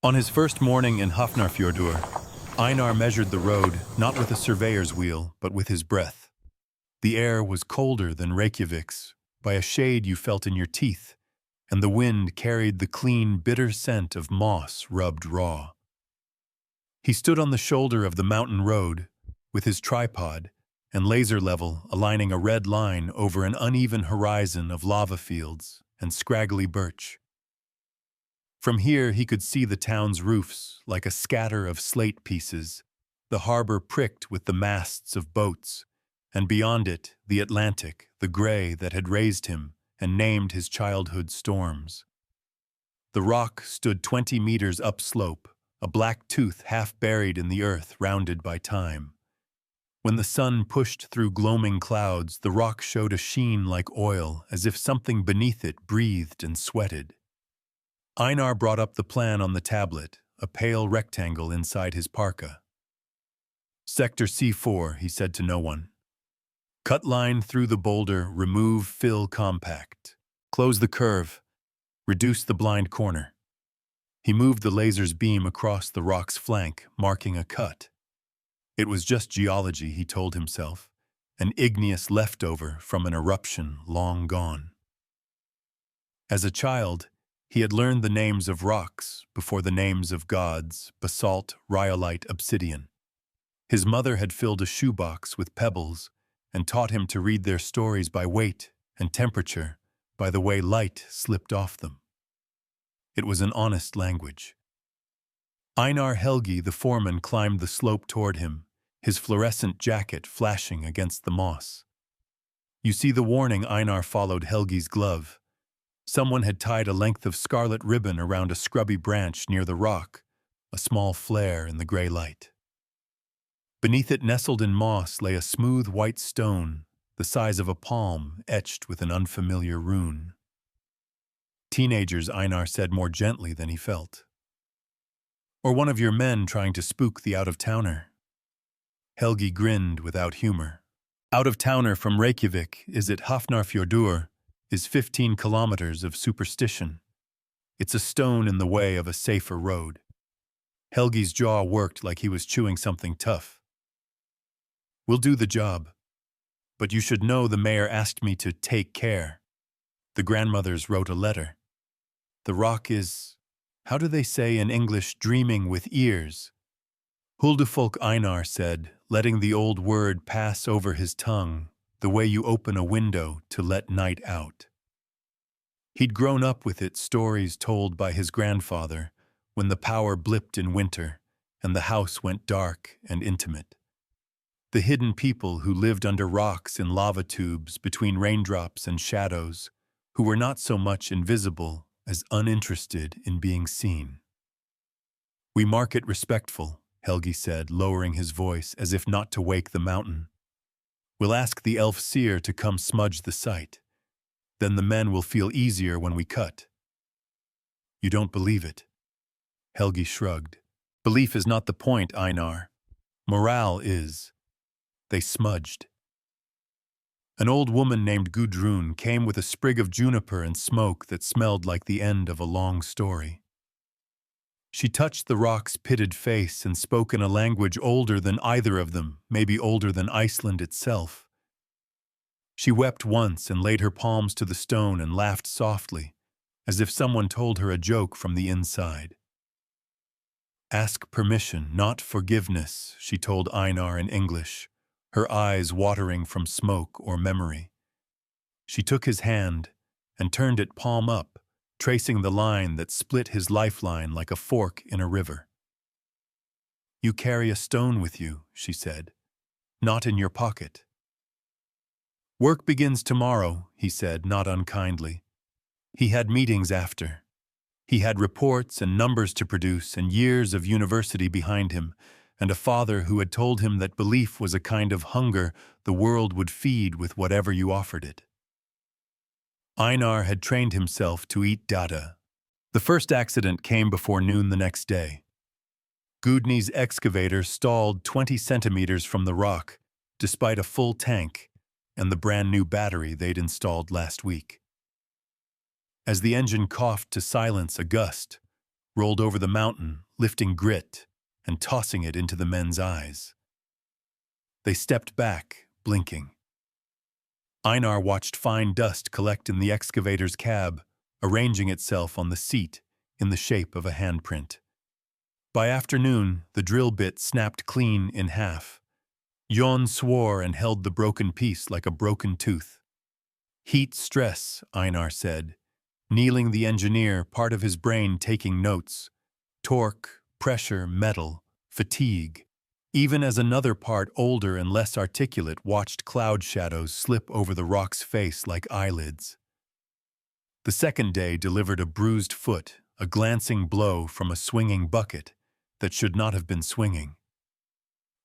On his first morning in Hafnarfjordur, Einar measured the road not with a surveyor's wheel, but with his breath. The air was colder than Reykjavik's, by a shade you felt in your teeth, and the wind carried the clean, bitter scent of moss rubbed raw. He stood on the shoulder of the mountain road, with his tripod and laser level aligning a red line over an uneven horizon of lava fields and scraggly birch. From here he could see the town's roofs like a scatter of slate pieces, the harbor pricked with the masts of boats, and beyond it the Atlantic, the gray that had raised him and named his childhood storms. The rock stood 20 meters upslope, a black tooth half buried in the earth rounded by time. When the sun pushed through gloaming clouds, the rock showed a sheen like oil, as if something beneath it breathed and sweated. Einar brought up the plan on the tablet, a pale rectangle inside his parka. "Sector C4, he said to no one. "Cut line through the boulder, remove, fill, compact. Close the curve, reduce the blind corner." He moved the laser's beam across the rock's flank, marking a cut. It was just geology, he told himself, an igneous leftover from an eruption long gone. As a child, he had learned the names of rocks before the names of gods: basalt, rhyolite, obsidian. His mother had filled a shoebox with pebbles and taught him to read their stories by weight and temperature, by the way light slipped off them. It was an honest language. Einar Helgi, the foreman, climbed the slope toward him, his fluorescent jacket flashing against the moss. "You see the warning?" Einar followed Helgi's glove. Someone had tied a length of scarlet ribbon around a scrubby branch near the rock, a small flare in the gray light. Beneath it, nestled in moss, lay a smooth white stone, the size of a palm, etched with an unfamiliar rune. "Teenagers," Einar said more gently than he felt. "Or one of your men trying to spook the out-of-towner." Helgi grinned without humor. "Out-of-towner from Reykjavik, is it Hafnarfjordur, is 15 kilometers of superstition. It's a stone in the way of a safer road." Helgi's jaw worked like he was chewing something tough. "We'll do the job. But you should know the mayor asked me to take care. The grandmothers wrote a letter. The rock is, how do they say in English, dreaming with ears?" "Huldufolk," Einar said, letting the old word pass over his tongue, the way you open a window to let night out. He'd grown up with it, stories told by his grandfather, when the power blipped in winter and the house went dark and intimate. The hidden people who lived under rocks in lava tubes between raindrops and shadows, who were not so much invisible as uninterested in being seen. "We mark it respectful," Helgi said, lowering his voice as if not to wake the mountain. "We'll ask the elf seer to come smudge the site. Then the men will feel easier when we cut." "You don't believe it?" Helgi shrugged. "Belief is not the point, Einar. Morale is." They smudged. An old woman named Gudrun came with a sprig of juniper and smoke that smelled like the end of a long story. She touched the rock's pitted face and spoke in a language older than either of them, maybe older than Iceland itself. She wept once and laid her palms to the stone and laughed softly, as if someone told her a joke from the inside. "Ask permission, not forgiveness," she told Einar in English, her eyes watering from smoke or memory. She took his hand and turned it palm up, tracing the line that split his lifeline like a fork in a river. "You carry a stone with you," she said, "not in your pocket." "Work begins tomorrow," he said, not unkindly. He had meetings after. He had reports and numbers to produce and years of university behind him, and a father who had told him that belief was a kind of hunger the world would feed with whatever you offered it. Einar had trained himself to eat data. The first accident came before noon the next day. Gudni's excavator stalled 20 centimeters from the rock, despite a full tank and the brand-new battery they'd installed last week. As the engine coughed to silence a gust, rolled over the mountain, lifting grit and tossing it into the men's eyes. They stepped back, blinking. Einar watched fine dust collect in the excavator's cab, arranging itself on the seat in the shape of a handprint. By afternoon, the drill bit snapped clean in half. Jon swore and held the broken piece like a broken tooth. Heat stress, Einar said, kneeling the engineer, part of his brain taking notes. Torque, pressure, metal, fatigue. Even as another part, older and less articulate, watched cloud shadows slip over the rock's face like eyelids. The second day delivered a bruised foot, a glancing blow from a swinging bucket that should not have been swinging.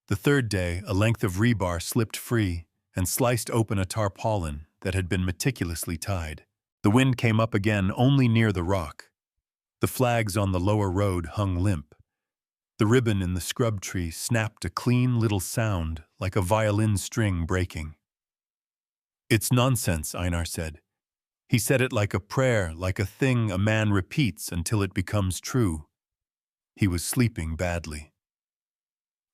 The third day, a length of rebar slipped free and sliced open a tarpaulin that had been meticulously tied. The wind came up again only near the rock. The flags on the lower road hung limp. The ribbon in the scrub tree snapped a clean little sound like a violin string breaking. "It's nonsense," Einar said. He said it like a prayer, like a thing a man repeats until it becomes true. He was sleeping badly.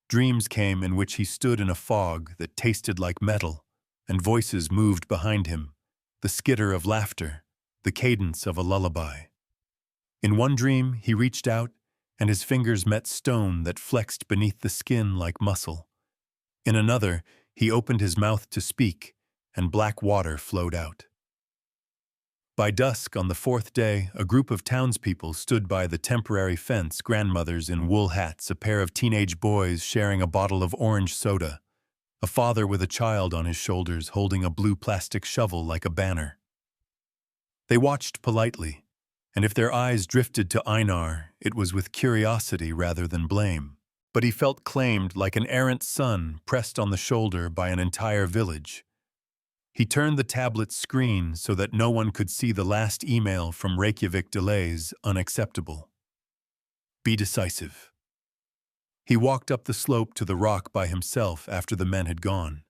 Dreams came in which he stood in a fog that tasted like metal, and voices moved behind him, the skitter of laughter, the cadence of a lullaby. In one dream, he reached out, and his fingers met stone that flexed beneath the skin like muscle. In another, he opened his mouth to speak, and black water flowed out. By dusk on the fourth day, a group of townspeople stood by the temporary fence, grandmothers in wool hats, a pair of teenage boys sharing a bottle of orange soda, a father with a child on his shoulders holding a blue plastic shovel like a banner. They watched politely, and if their eyes drifted to Einar, it was with curiosity rather than blame. But he felt claimed like an errant son pressed on the shoulder by an entire village. He turned the tablet's screen so that no one could see the last email from Reykjavik delays unacceptable. Be decisive. He walked up the slope to the rock by himself after the men had gone.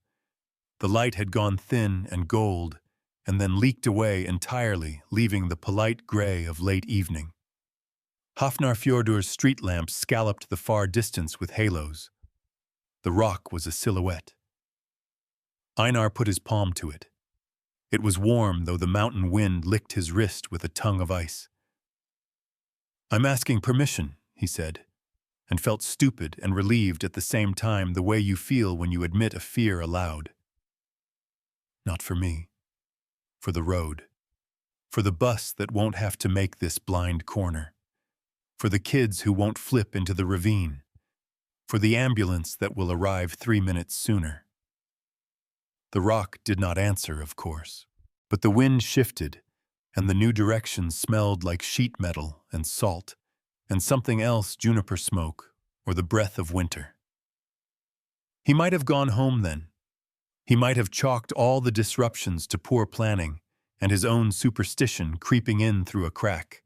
The light had gone thin and gold, and then leaked away entirely, leaving the polite gray of late evening. Hafnarfjordur's street lamps scalloped the far distance with halos. The rock was a silhouette. Einar put his palm to it. It was warm, though the mountain wind licked his wrist with a tongue of ice. "I'm asking permission," he said, and felt stupid and relieved at the same time, the way you feel when you admit a fear aloud. "Not for me. For the road. For the bus that won't have to make this blind corner. For the kids who won't flip into the ravine. For the ambulance that will arrive 3 minutes sooner." The rock did not answer, of course, but the wind shifted, and the new direction smelled like sheet metal and salt, and something else, juniper smoke, or the breath of winter. He might have gone home then. He might have chalked all the disruptions to poor planning and his own superstition creeping in through a crack.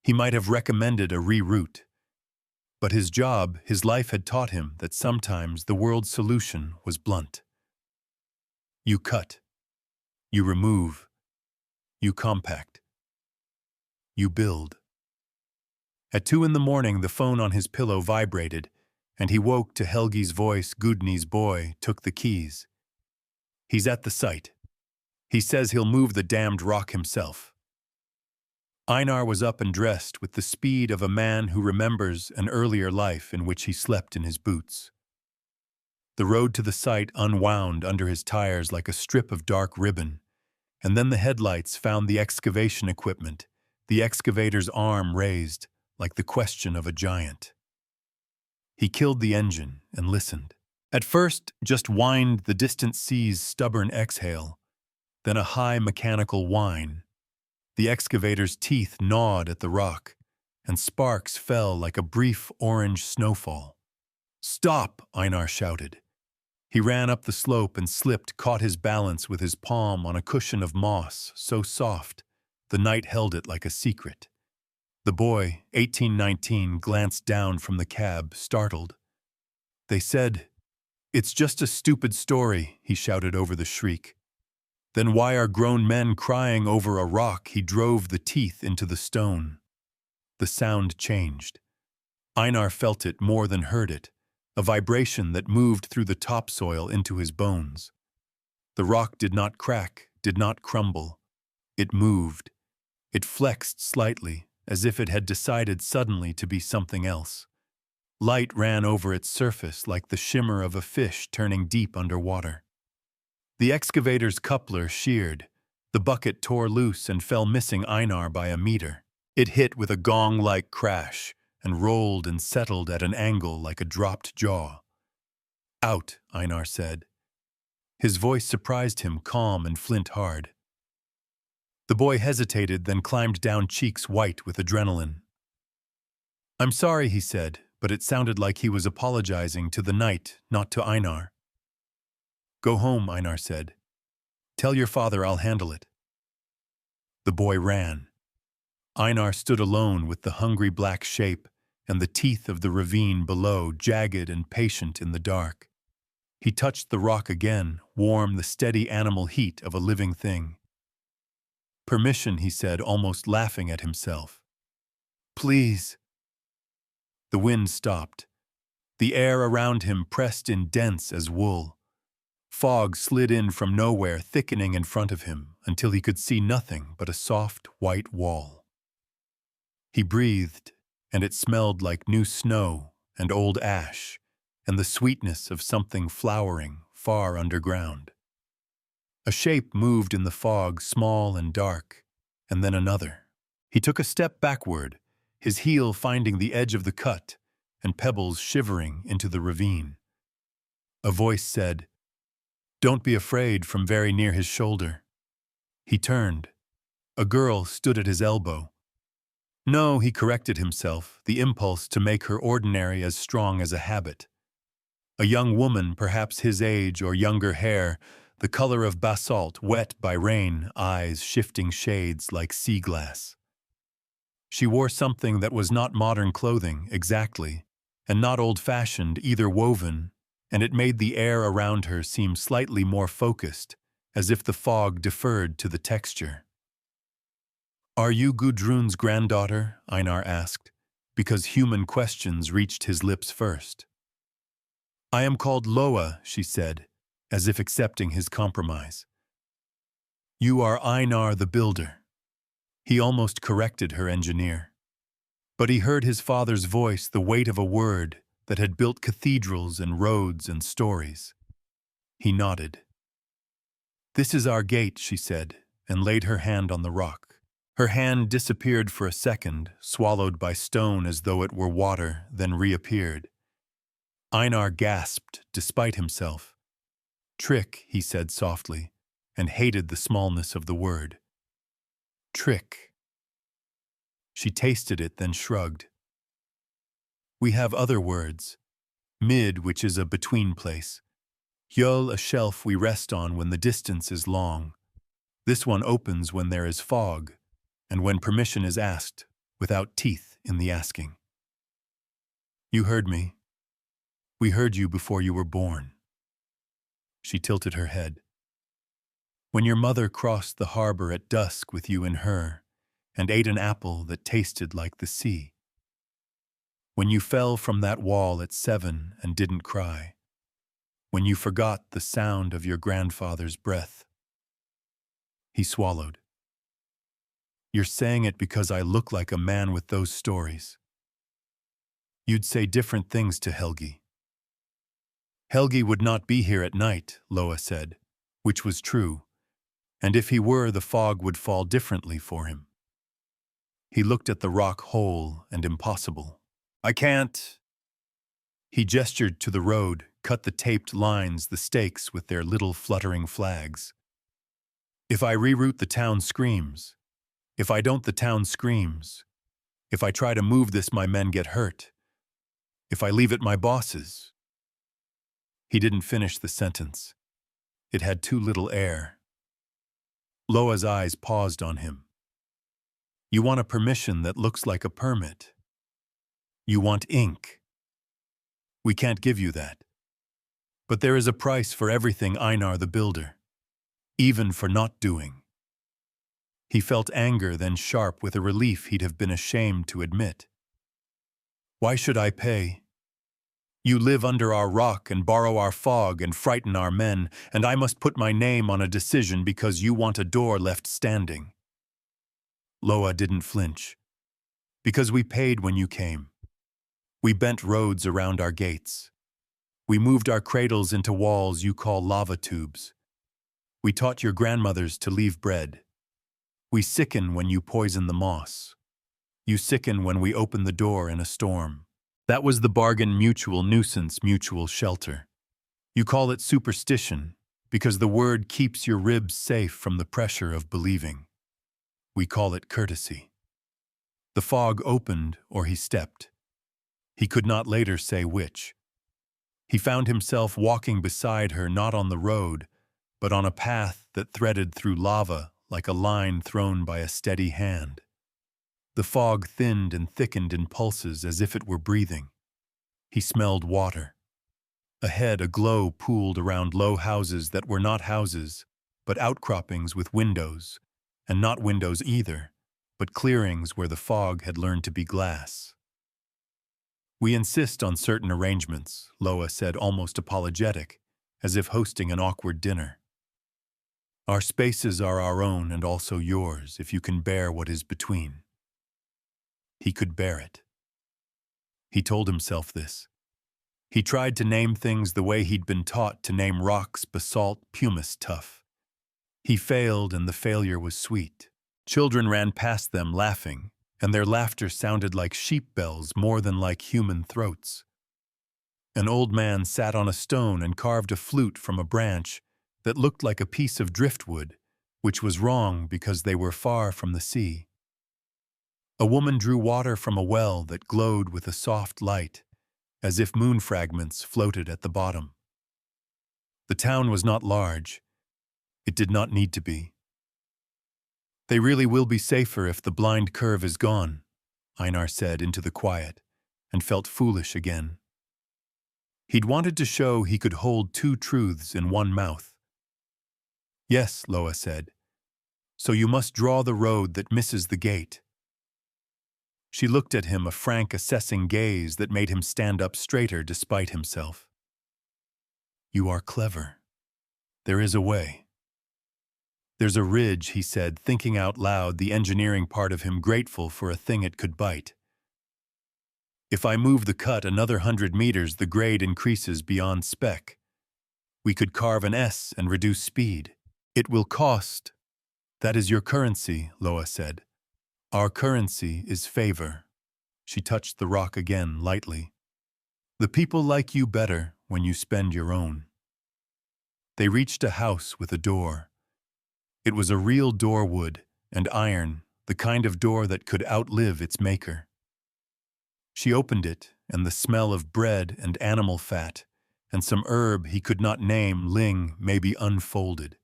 He might have recommended a reroute. But his job, his life had taught him that sometimes the world's solution was blunt. You cut. You remove. You compact. You build. At 2 a.m, the phone on his pillow vibrated, and he woke to Helgi's voice. Gudni's boy took the keys. He's at the site. He says he'll move the damned rock himself. Einar was up and dressed with the speed of a man who remembers an earlier life in which he slept in his boots. The road to the site unwound under his tires like a strip of dark ribbon, and then the headlights found the excavation equipment, the excavator's arm raised like the question of a giant. He killed the engine and listened. At first, just whined the distant sea's stubborn exhale, then a high mechanical whine. The excavator's teeth gnawed at the rock, and sparks fell like a brief orange snowfall. "Stop!" Einar shouted. He ran up the slope and slipped, caught his balance with his palm on a cushion of moss, so soft, the night held it like a secret. The boy, 18-19, glanced down from the cab, startled. "They said, 'It's just a stupid story,'" he shouted over the shriek. "Then why are grown men crying over a rock?" He drove the teeth into the stone. the sound changed. Einar felt it more than heard it, a vibration that moved through the topsoil into his bones. The rock did not crack, did not crumble. It moved. It flexed slightly, as if it had decided suddenly to be something else. Light ran over its surface like the shimmer of a fish turning deep underwater. The excavator's coupler sheared. The bucket tore loose and fell missing Einar by a meter. It hit with a gong-like crash and rolled and settled at an angle like a dropped jaw. "Out," Einar said. His voice surprised him, calm and flint-hard. The boy hesitated, then climbed down, cheeks white with adrenaline. "I'm sorry," he said, but it sounded like he was apologizing to the night, not to Einar. "Go home," Einar said. "Tell your father I'll handle it." The boy ran. Einar stood alone with the hungry black shape and the teeth of the ravine below, jagged and patient in the dark. He touched the rock again, warm, the steady animal heat of a living thing. "Permission," he said, almost laughing at himself. "Please." The wind stopped. The air around him pressed in dense as wool. Fog slid in from nowhere, thickening in front of him, until he could see nothing but a soft, white wall. He breathed, and it smelled like new snow and old ash, and the sweetness of something flowering far underground. A shape moved in the fog, small and dark, and then another. He took a step backward, his heel finding the edge of the cut, and pebbles shivering into the ravine. A voice said, "Don't be afraid," from very near his shoulder. He turned. A girl stood at his elbow. No, he corrected himself, the impulse to make her ordinary as strong as a habit. A young woman, perhaps his age or younger, hair, the color of basalt, wet by rain, eyes shifting shades like sea glass. She wore something that was not modern clothing, exactly, and not old-fashioned, either woven, and it made the air around her seem slightly more focused, as if the fog deferred to the texture. "Are you Gudrun's granddaughter?" Einar asked, because human questions reached his lips first. "I am called Loa," she said, as if accepting his compromise. "You are Einar the builder." He almost corrected her engineer. But he heard his father's voice, the weight of a word that had built cathedrals and roads and stories. He nodded. "This is our gate," she said, and laid her hand on the rock. Her hand disappeared for a second, swallowed by stone as though it were water, then reappeared. Einar gasped, despite himself. "Trick," he said softly, and hated the smallness of the word. "Trick." She tasted it, then shrugged. "We have other words. Mid, which is a between place. Yul, a shelf we rest on when the distance is long. This one opens when there is fog, and when permission is asked, without teeth in the asking." "You heard me. We heard you before you were born." She tilted her head. "When your mother crossed the harbor at dusk with you in her, and ate an apple that tasted like the sea. When you fell from that wall at 7 and didn't cry. When you forgot the sound of your grandfather's breath." He swallowed. "You're saying it because I look like a man with those stories. You'd say different things to Helgi." "Helgi would not be here at night," Loa said, which was true, and if he were, the fog would fall differently for him. He looked at the rock, whole and impossible. "I can't." He gestured to the road, cut the taped lines, the stakes with their little fluttering flags. "If I reroute, the town screams. If I don't, the town screams. If I try to move this, my men get hurt. If I leave it, my bosses." He didn't finish the sentence. It had too little air. Loa's eyes paused on him. "You want a permission that looks like a permit. You want ink. We can't give you that. But there is a price for everything, Einar the builder. Even for not doing." He felt anger, then sharp with a relief he'd have been ashamed to admit. Why should I pay? You live under our rock and borrow our fog and frighten our men, and I must put my name on a decision because you want a door left standing. Loa didn't flinch. Because we paid when you came. We bent roads around our gates. We moved our cradles into walls you call lava tubes. We taught your grandmothers to leave bread. We sicken when you poison the moss. You sicken when we open the door in a storm. That was the bargain: mutual nuisance, mutual shelter. You call it superstition, because the word keeps your ribs safe from the pressure of believing. We call it courtesy. The fog opened, or he stepped. He could not later say which. He found himself walking beside her, not on the road, but on a path that threaded through lava like a line thrown by a steady hand. The fog thinned and thickened in pulses as if it were breathing. He smelled water. Ahead, a glow pooled around low houses that were not houses, but outcroppings with windows, and not windows either, but clearings where the fog had learned to be glass. We insist on certain arrangements, Loa said, almost apologetic, as if hosting an awkward dinner. Our spaces are our own and also yours, if you can bear what is between. He could bear it. He told himself this. He tried to name things the way he'd been taught to name rocks: basalt, pumice, tuff. He failed, and the failure was sweet. Children ran past them laughing, and their laughter sounded like sheep bells more than like human throats. An old man sat on a stone and carved a flute from a branch that looked like a piece of driftwood, which was wrong because they were far from the sea. A woman drew water from a well that glowed with a soft light, as if moon fragments floated at the bottom. The town was not large. It did not need to be. They really will be safer if the blind curve is gone, Einar said into the quiet, and felt foolish again. He'd wanted to show he could hold two truths in one mouth. Yes, Loa said. So you must draw the road that misses the gate. She looked at him, a frank, assessing gaze that made him stand up straighter despite himself. You are clever. There is a way. There's a ridge, he said, thinking out loud, the engineering part of him grateful for a thing it could bite. If I move the cut another 100 meters, the grade increases beyond spec. We could carve an S and reduce speed. It will cost. That is your currency, Loa said. Our currency is favor. She touched the rock again, lightly. The people like you better when you spend your own. They reached a house with a door. It was a real door, wood and iron, the kind of door that could outlive its maker. She opened it, and the smell of bread and animal fat, and some herb he could not name, ling, maybe, unfolded.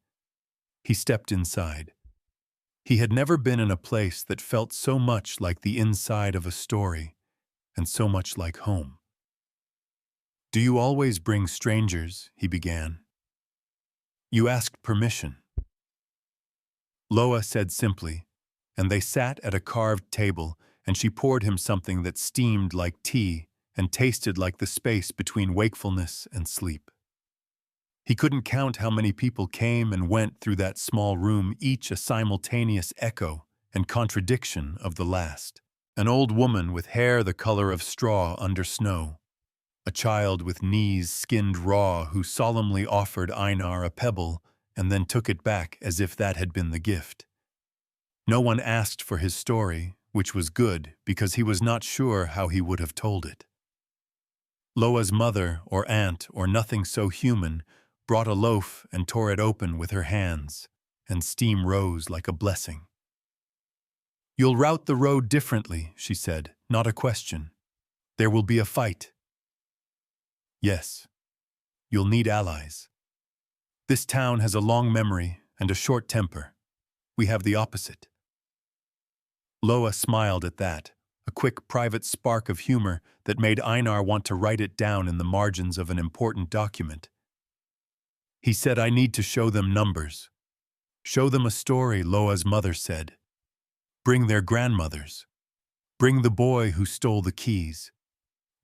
He stepped inside. He had never been in a place that felt so much like the inside of a story, and so much like home. Do you always bring strangers? He began. You asked permission. Loa said simply, and they sat at a carved table, and she poured him something that steamed like tea and tasted like the space between wakefulness and sleep. He couldn't count how many people came and went through that small room, each a simultaneous echo and contradiction of the last. An old woman with hair the color of straw under snow. A child with knees skinned raw who solemnly offered Einar a pebble and then took it back as if that had been the gift. No one asked for his story, which was good because he was not sure how he would have told it. Loa's mother or aunt or nothing so human brought a loaf and tore it open with her hands, and steam rose like a blessing. You'll route the road differently, she said, not a question. There will be a fight. Yes. You'll need allies. This town has a long memory and a short temper. We have the opposite. Loa smiled at that, a quick private spark of humor that made Einar want to write it down in the margins of an important document. He said, I need to show them numbers. Show them a story, Loa's mother said. Bring their grandmothers. Bring the boy who stole the keys.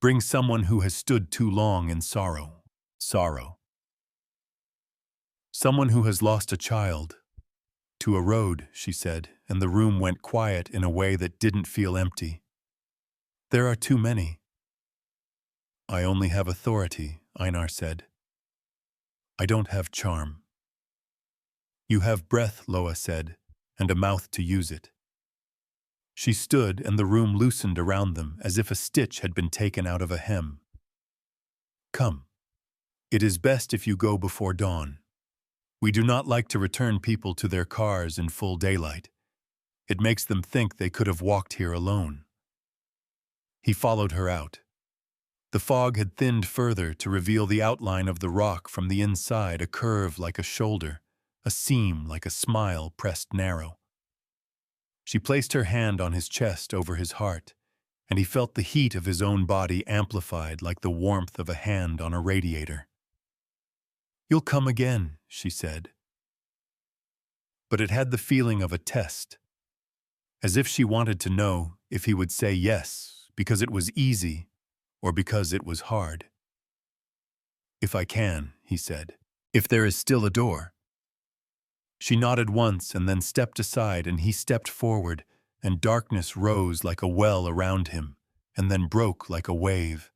Bring someone who has stood too long in sorrow. Sorrow. Someone who has lost a child. To a road, she said, and the room went quiet in a way that didn't feel empty. There are too many. I only have authority, Einar said. I don't have charm. You have breath, Loa said, and a mouth to use it. She stood, and the room loosened around them as if a stitch had been taken out of a hem. Come. It is best if you go before dawn. We do not like to return people to their cars in full daylight. It makes them think they could have walked here alone. He followed her out. The fog had thinned further to reveal the outline of the rock from the inside, a curve like a shoulder, a seam like a smile pressed narrow. She placed her hand on his chest over his heart, and he felt the heat of his own body amplified like the warmth of a hand on a radiator. You'll come again, she said. But it had the feeling of a test, as if she wanted to know if he would say yes because it was easy or because it was hard. If I can, he said, if there is still a door. She nodded once and then stepped aside, and he stepped forward, and darkness rose like a well around him, and then broke like a wave.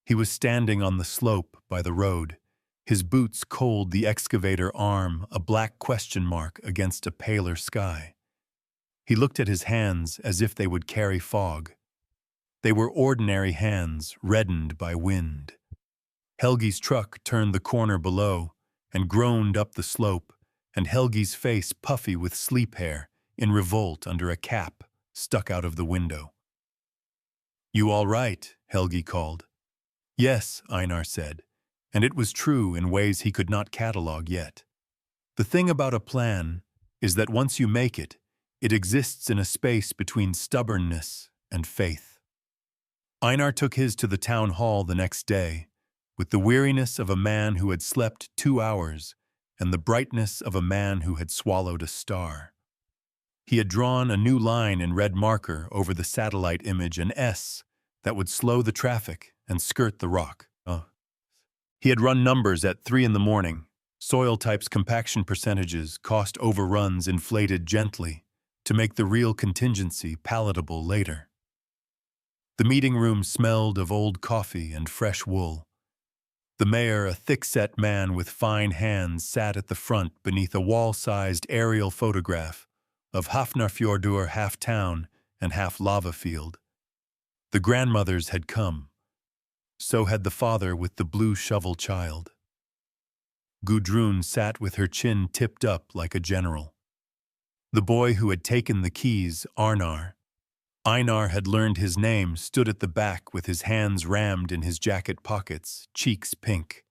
He was standing on the slope by the road, his boots cold, the excavator arm a black question mark against a paler sky. He looked at his hands as if they would carry fog. They were ordinary hands, reddened by wind. Helgi's truck turned the corner below and groaned up the slope, and Helgi's face puffy with sleep hair, in revolt under a cap stuck out of the window. You all right? Helgi called. Yes, Einar said, and it was true in ways he could not catalog yet. The thing about a plan is that once you make it, it exists in a space between stubbornness and faith. Einar took his to the town hall the next day, with the weariness of a man who had slept 2 hours and the brightness of a man who had swallowed a star. He had drawn a new line in red marker over the satellite image, an S that would slow the traffic and skirt the rock. He had run numbers at 3 a.m, soil types, compaction percentages, cost overruns inflated gently to make the real contingency palatable later. The meeting room smelled of old coffee and fresh wool. The mayor, a thick-set man with fine hands, sat at the front beneath a wall-sized aerial photograph of Hafnarfjordur, half town and half lava field. The grandmothers had come. So had the father with the blue shovel child. Gudrun sat with her chin tipped up like a general. The boy who had taken the keys, Arnar, Einar had learned his name, stood at the back with his hands rammed in his jacket pockets, cheeks pink.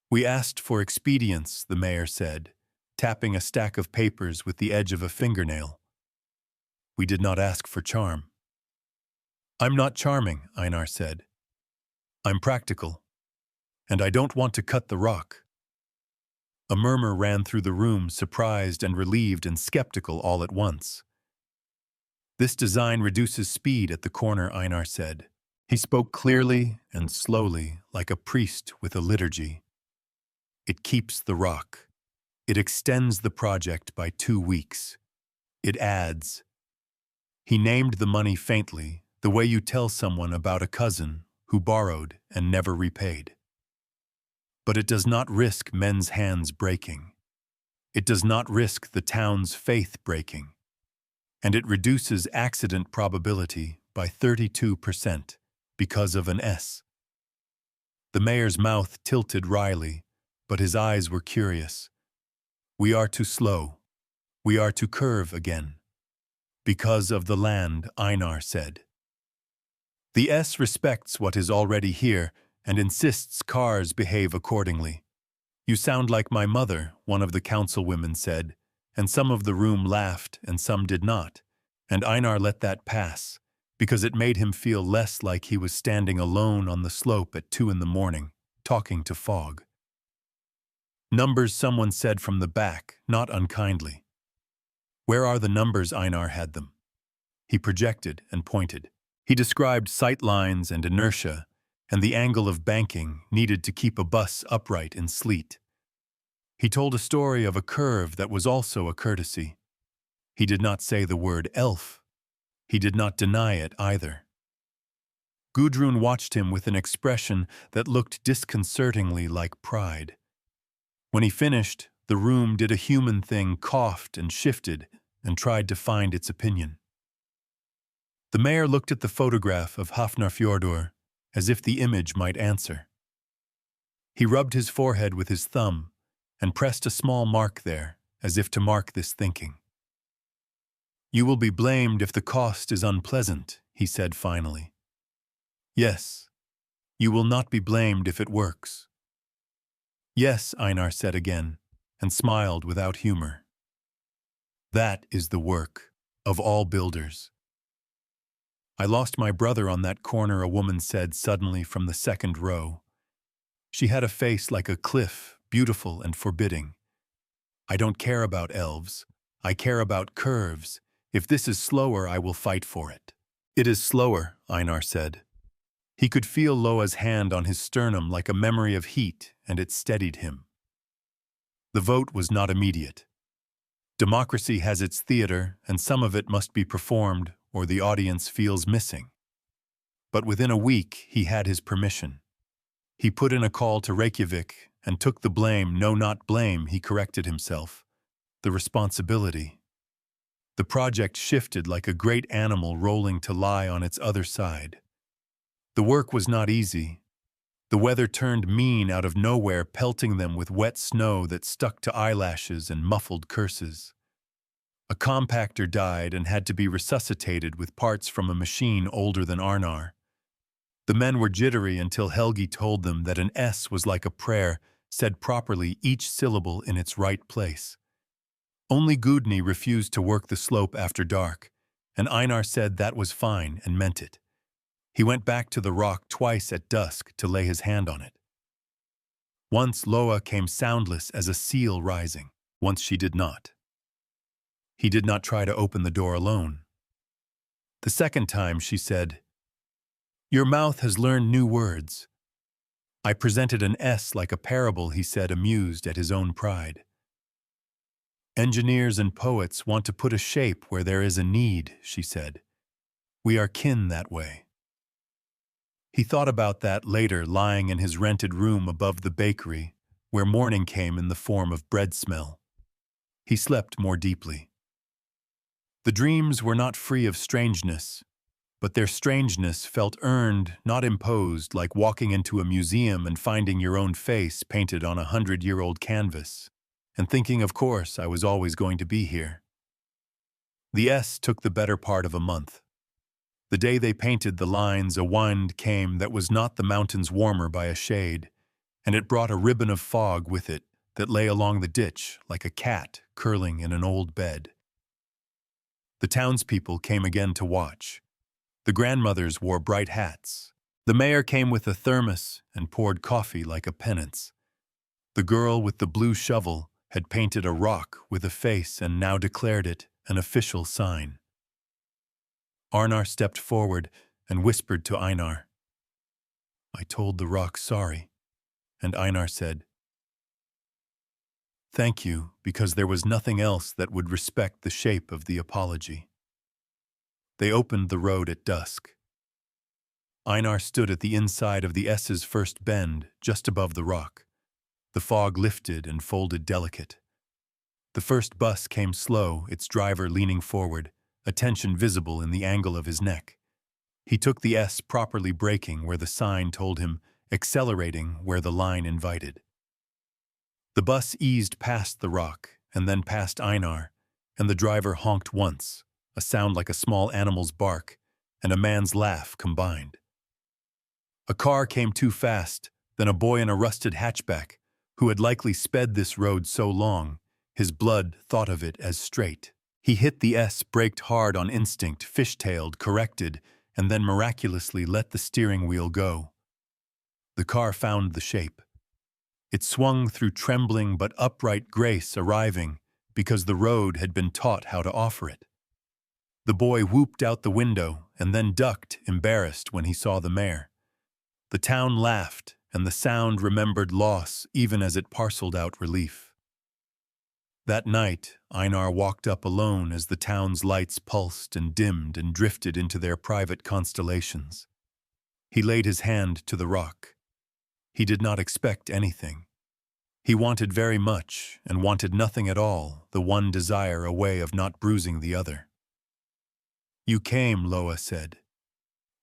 We asked for expedience, the mayor said, tapping a stack of papers with the edge of a fingernail. We did not ask for charm. I'm not charming, Einar said. I'm practical, and I don't want to cut the rock. A murmur ran through the room, surprised and relieved and skeptical all at once. This design reduces speed at the corner, Einar said. He spoke clearly and slowly, like a priest with a liturgy. It keeps the rock. It extends the project by 2 weeks. It adds. He named the money faintly, the way you tell someone about a cousin who borrowed and never repaid. But it does not risk men's hands breaking. It does not risk the town's faith breaking. And it reduces accident probability by 32% because of an S. The mayor's mouth tilted wryly, but his eyes were curious. We are too slow. We are to curve again. Because of the land, Einar said. The S respects what is already here and insists cars behave accordingly. You sound like my mother, one of the councilwomen said, and some of the room laughed and some did not, and Einar let that pass, because it made him feel less like he was standing alone on the slope at 2 a.m, talking to fog. Numbers, someone said from the back, not unkindly. Where are the numbers? Einar had them. He projected and pointed. He described sight lines and inertia, and the angle of banking needed to keep a bus upright in sleet. He told a story of a curve that was also a courtesy. He did not say the word elf. He did not deny it either. Gudrun watched him with an expression that looked disconcertingly like pride. When he finished, the room did a human thing, coughed and shifted, and tried to find its opinion. The mayor looked at the photograph of Hafnarfjordur as if the image might answer. He rubbed his forehead with his thumb and pressed a small mark there, as if to mark this thinking. "You will be blamed if the cost is unpleasant," he said finally. "Yes, you will not be blamed if it works." "Yes," Einar said again, and smiled without humor. "That is the work of all builders." "I lost my brother on that corner," a woman said suddenly from the second row. She had a face like a cliff, beautiful and forbidding. "I don't care about elves. I care about curves. If this is slower, I will fight for it." "It is slower," Einar said. He could feel Loa's hand on his sternum like a memory of heat, and it steadied him. The vote was not immediate. Democracy has its theater, and some of it must be performed, or the audience feels missing. But within a week, he had his permission. He put in a call to Reykjavik and took the blame. No, not blame, he corrected himself. The responsibility. The project shifted like a great animal rolling to lie on its other side. The work was not easy. The weather turned mean out of nowhere, pelting them with wet snow that stuck to eyelashes and muffled curses. A compactor died and had to be resuscitated with parts from a machine older than Arnar. The men were jittery until Helgi told them that an S was like a prayer, said properly, each syllable in its right place. Only Gudni refused to work the slope after dark, and Einar said that was fine and meant it. He went back to the rock twice at dusk to lay his hand on it. Once Loa came soundless as a seal rising, once she did not. He did not try to open the door alone. The second time she said, "Your mouth has learned new words." I presented an S like a parable, he said, amused at his own pride. Engineers and poets want to put a shape where there is a need, she said. We are kin that way. He thought about that later, lying in his rented room above the bakery, where morning came in the form of bread smell. He slept more deeply. The dreams were not free of strangeness, but their strangeness felt earned, not imposed, like walking into a museum and finding your own face painted on a 100-year-old canvas, and thinking, of course, I was always going to be here. The S took the better part of a month. The day they painted the lines, a wind came that was not the mountains warmer by a shade, and it brought a ribbon of fog with it that lay along the ditch like a cat curling in an old bed. The townspeople came again to watch. The grandmothers wore bright hats. The mayor came with a thermos and poured coffee like a penance. The girl with the blue shovel had painted a rock with a face and now declared it an official sign. Arnar stepped forward and whispered to Einar. I told the rock sorry, and Einar said, Thank you, because there was nothing else that would respect the shape of the apology. They opened the road at dusk. Einar stood at the inside of the S's first bend, just above the rock. The fog lifted and folded delicate. The first bus came slow, its driver leaning forward, a tension visible in the angle of his neck. He took the S, properly braking where the sign told him, accelerating where the line invited. The bus eased past the rock and then past Einar, and the driver honked once, a sound like a small animal's bark and a man's laugh combined. A car came too fast, then a boy in a rusted hatchback, who had likely sped this road so long, his blood thought of it as straight. He hit the S, braked hard on instinct, fishtailed, corrected, and then miraculously let the steering wheel go. The car found the shape. It swung through trembling but upright grace, arriving, because the road had been taught how to offer it. The boy whooped out the window and then ducked, embarrassed, when he saw the mare. The town laughed, and the sound remembered loss even as it parceled out relief. That night, Einar walked up alone as the town's lights pulsed and dimmed and drifted into their private constellations. He laid his hand to the rock. He did not expect anything. He wanted very much and wanted nothing at all, the one desire away of not bruising the other. "You came," Loa said.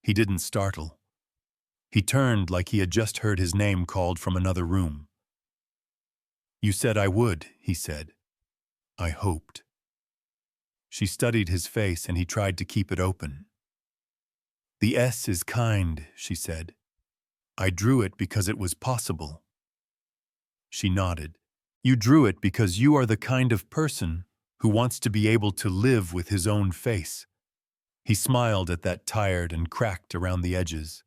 He didn't startle. He turned like he had just heard his name called from another room. "You said I would," he said. "I hoped." She studied his face and he tried to keep it open. "The S is kind," she said. "I drew it because it was possible." She nodded. "You drew it because you are the kind of person who wants to be able to live with his own face." He smiled at that tired and cracked around the edges.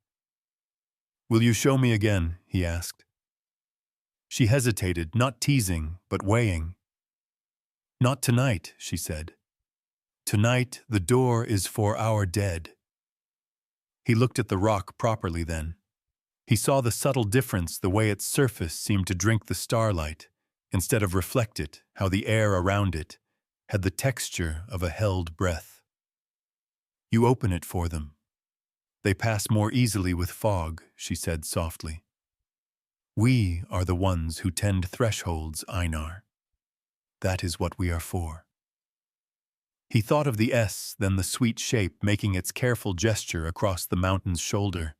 "Will you show me again?" he asked. She hesitated, not teasing, but weighing. "Not tonight," she said. "Tonight the door is for our dead." He looked at the rock properly then. He saw the subtle difference, the way its surface seemed to drink the starlight, instead of reflect it, how the air around it had the texture of a held breath. "You open it for them. They pass more easily with fog," she said softly. "We are the ones who tend thresholds, Einar. That is what we are for." He thought of the S, then the sweet shape making its careful gesture across the mountain's shoulder,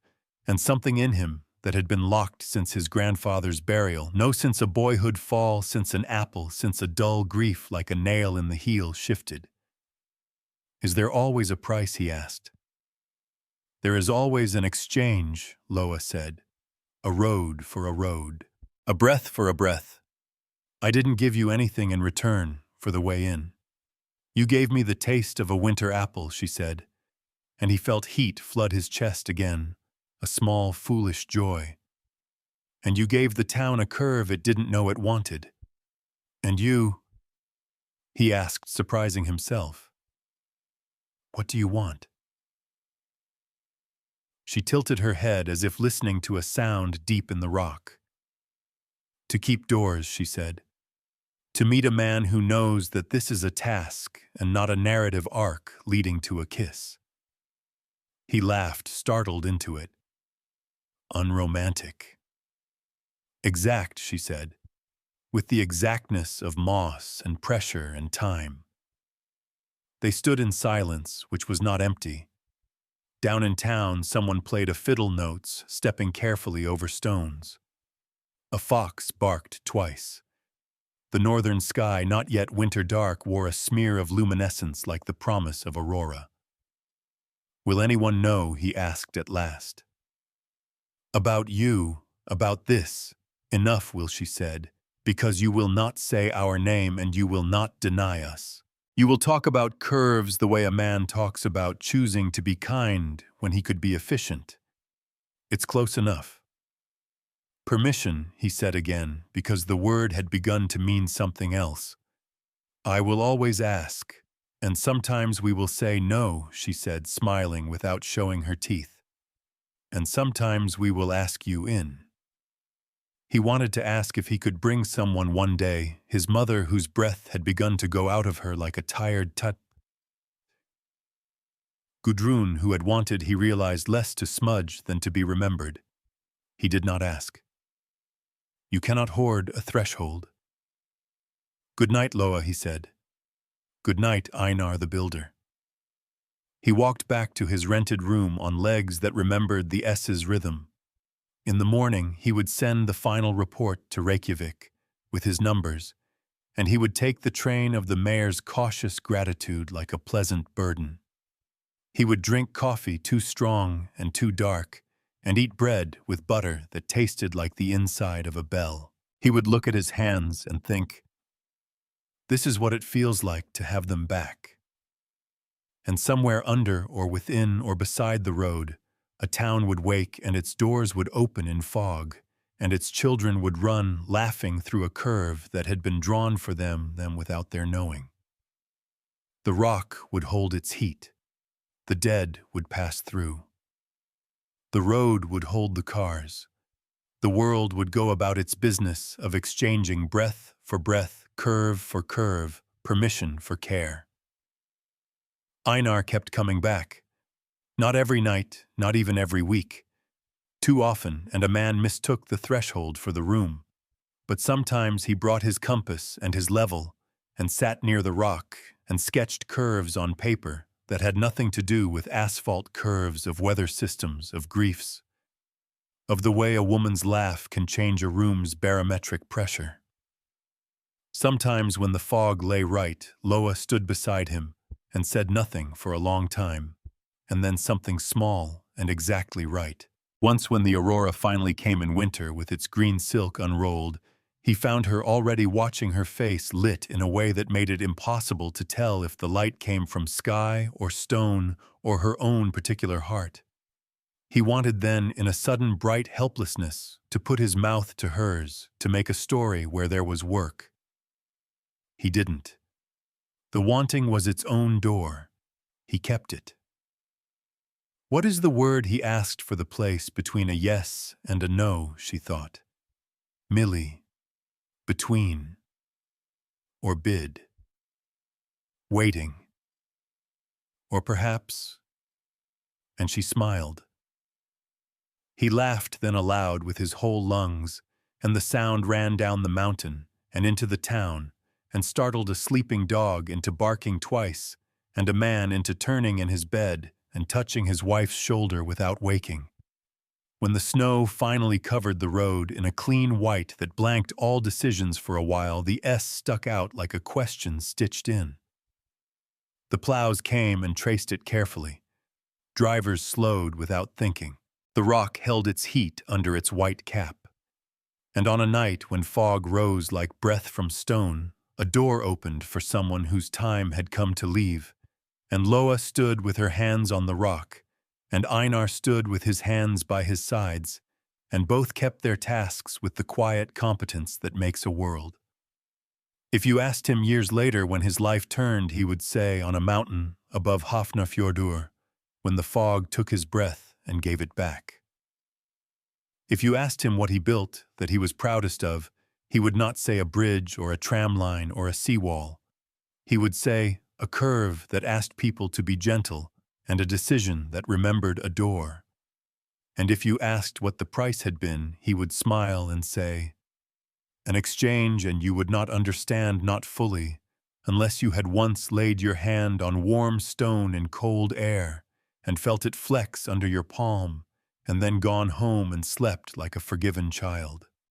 and something in him that had been locked since his grandfather's burial, no since a boyhood fall, since an apple, since a dull grief like a nail in the heel shifted. "Is there always a price?" he asked. "There is always an exchange," Loa said. "A road for a road. A breath for a breath. I didn't give you anything in return for the way in. You gave me the taste of a winter apple," she said, and he felt heat flood his chest again, a small, foolish joy. "And you gave the town a curve it didn't know it wanted. And you," he asked, surprising himself, "what do you want?" She tilted her head as if listening to a sound deep in the rock. "To keep doors," she said. "To meet a man who knows that this is a task and not a narrative arc leading to a kiss." He laughed, startled into it. "Unromantic." "Exact," she said, "with the exactness of moss and pressure and time." They stood in silence, which was not empty. Down in town, someone played a fiddle notes, stepping carefully over stones. A fox barked twice. The northern sky, not yet winter dark, wore a smear of luminescence like the promise of aurora. "Will anyone know?" he asked at last. "About you, about this. Enough, will," she said, "because you will not say our name and you will not deny us. You will talk about curves the way a man talks about choosing to be kind when he could be efficient. It's close enough." "Permission," he said again, because the word had begun to mean something else. "I will always ask, and sometimes we will say no," she said, smiling without showing her teeth. "And sometimes we will ask you in." He wanted to ask if he could bring someone one day, his mother whose breath had begun to go out of her like a tired tut. Gudrun, who had wanted, he realized, less to smudge than to be remembered. He did not ask. "You cannot hoard a threshold." "Good night, Loa," he said. "Good night, Einar the builder." He walked back to his rented room on legs that remembered the S's rhythm. In the morning, he would send the final report to Reykjavik with his numbers, and he would take the train of the mayor's cautious gratitude like a pleasant burden. He would drink coffee too strong and too dark, and eat bread with butter that tasted like the inside of a bell. He would look at his hands and think, "This is what it feels like to have them back." And somewhere under or within or beside the road, a town would wake and its doors would open in fog, and its children would run laughing through a curve that had been drawn for them without their knowing. The rock would hold its heat. The dead would pass through. The road would hold the cars. The world would go about its business of exchanging breath for breath, curve for curve, permission for care. Einar kept coming back. Not every night, not even every week. Too often, and a man mistook the threshold for the room. But sometimes he brought his compass and his level, and sat near the rock and sketched curves on paper that had nothing to do with asphalt curves of weather systems, of griefs, of the way a woman's laugh can change a room's barometric pressure. Sometimes when the fog lay right, Loa stood beside him and said nothing for a long time, and then something small and exactly right. Once when the aurora finally came in winter with its green silk unrolled, he found her already watching her face lit in a way that made it impossible to tell if the light came from sky or stone or her own particular heart. He wanted then, in a sudden bright helplessness, to put his mouth to hers, to make a story where there was work. He didn't. The wanting was its own door. He kept it. What is the word he asked for the place between a yes and a no, she thought. Millie. Between. Or bid. Waiting. Or perhaps. And she smiled. He laughed then aloud with his whole lungs, and the sound ran down the mountain and into the town, and startled a sleeping dog into barking twice, and a man into turning in his bed and touching his wife's shoulder without waking. When the snow finally covered the road in a clean white that blanked all decisions for a while, the S stuck out like a question stitched in. The plows came and traced it carefully. Drivers slowed without thinking. The rock held its heat under its white cap. And on a night when fog rose like breath from stone, a door opened for someone whose time had come to leave, and Loa stood with her hands on the rock, and Einar stood with his hands by his sides, and both kept their tasks with the quiet competence that makes a world. If you asked him years later when his life turned, he would say on a mountain above Hafnarfjordur, when the fog took his breath and gave it back. If you asked him what he built that he was proudest of, he would not say a bridge or a tram line or a seawall. He would say a curve that asked people to be gentle and a decision that remembered a door. And if you asked what the price had been, he would smile and say, an exchange, and you would not understand, not fully, unless you had once laid your hand on warm stone in cold air and felt it flex under your palm, and then gone home and slept like a forgiven child.